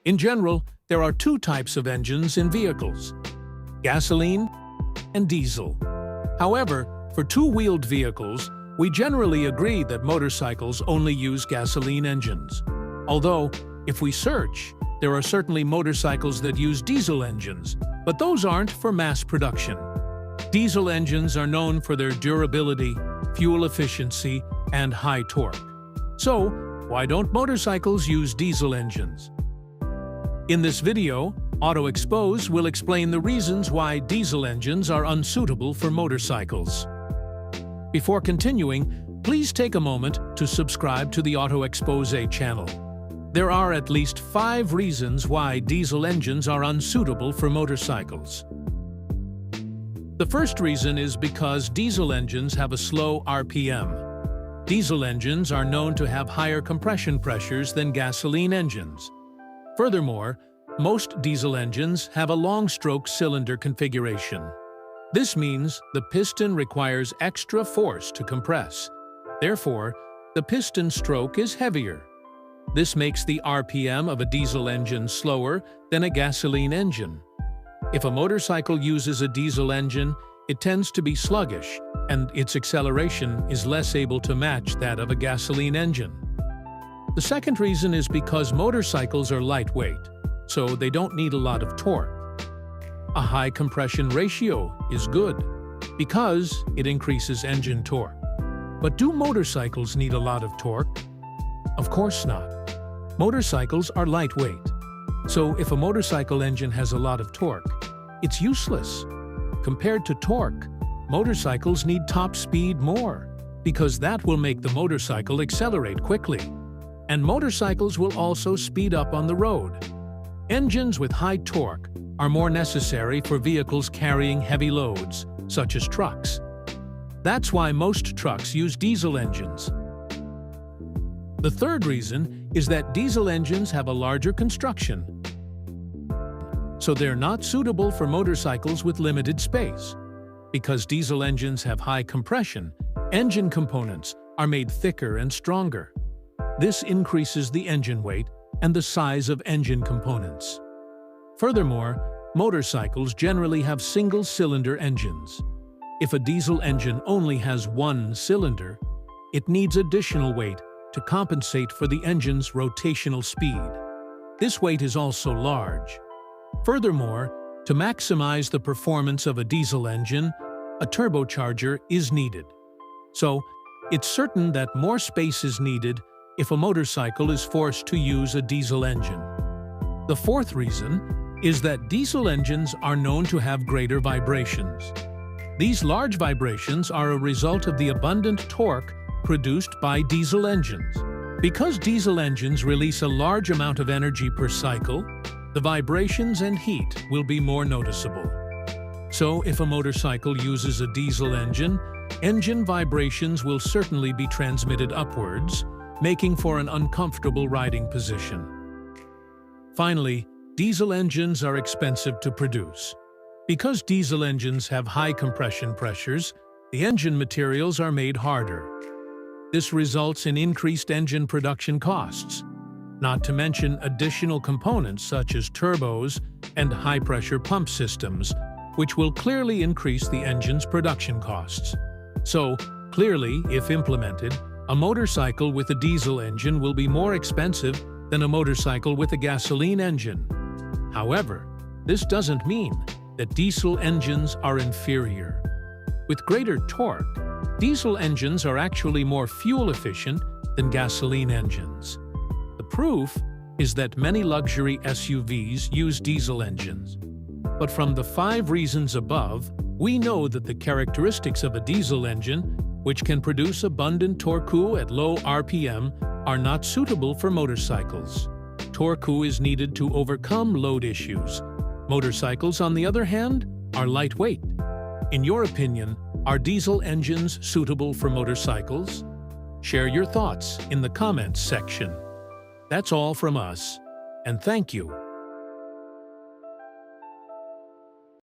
In general, there are two types of engines in vehicles: gasoline and diesel. However, for two-wheeled vehicles, we generally agree that motorcycles only use gasoline engines. Although, if we search, there are certainly motorcycles that use diesel engines, but those aren't for mass production. Diesel engines are known for their durability, fuel efficiency, and high torque. So, why don't motorcycles use diesel engines? In this video, Auto Expose will explain the reasons why diesel engines are unsuitable for motorcycles. Before continuing, please take a moment to subscribe to the Auto Expose channel. There are at least 5 reasons why diesel engines are unsuitable for motorcycles. The first reason is because diesel engines have a slow RPM. Diesel engines are known to have higher compression pressures than gasoline engines. Furthermore, most diesel engines have a long-stroke cylinder configuration. This means the piston requires extra force to compress. Therefore, the piston stroke is heavier. This makes the RPM of a diesel engine slower than a gasoline engine. If a motorcycle uses a diesel engine, it tends to be sluggish, and its acceleration is less able to match that of a gasoline engine. The second reason is because motorcycles are lightweight, so they don't need a lot of torque. A high compression ratio is good, because it increases engine torque. But do motorcycles need a lot of torque? Of course not. Motorcycles are lightweight. So if a motorcycle engine has a lot of torque, it's useless. Compared to torque, motorcycles need top speed more, because that will make the motorcycle accelerate quickly. And motorcycles will also speed up on the road. Engines with high torque are more necessary for vehicles carrying heavy loads, such as trucks. That's why most trucks use diesel engines. The third reason is that diesel engines have a larger construction, so they're not suitable for motorcycles with limited space. Because diesel engines have high compression, engine components are made thicker and stronger. This increases the engine weight and the size of engine components. Furthermore, motorcycles generally have single-cylinder engines. If a diesel engine only has one cylinder, it needs additional weight to compensate for the engine's rotational speed. This weight is also large. Furthermore, to maximize the performance of a diesel engine, a turbocharger is needed. So, it's certain that more space is needed if a motorcycle is forced to use a diesel engine. The fourth reason is that diesel engines are known to have greater vibrations. These large vibrations are a result of the abundant torque produced by diesel engines. Because diesel engines release a large amount of energy per cycle, the vibrations and heat will be more noticeable. So if a motorcycle uses a diesel engine vibrations will certainly be transmitted upwards, making for an uncomfortable riding position. Finally, diesel engines are expensive to produce. Because diesel engines have high compression pressures, the engine materials are made harder. This results in increased engine production costs, not to mention additional components such as turbos and high-pressure pump systems, which will clearly increase the engine's production costs. So, clearly, if implemented, a motorcycle with a diesel engine will be more expensive than a motorcycle with a gasoline engine. However, this doesn't mean that diesel engines are inferior. With greater torque, diesel engines are actually more fuel-efficient than gasoline engines. The proof is that many luxury SUVs use diesel engines. But from the 5 reasons above, we know that the characteristics of a diesel engine, which can produce abundant torque at low RPM, are not suitable for motorcycles. Torque is needed to overcome load issues. Motorcycles, on the other hand, are lightweight. In your opinion, are diesel engines suitable for motorcycles? Share your thoughts in the comments section. That's all from us, and thank you.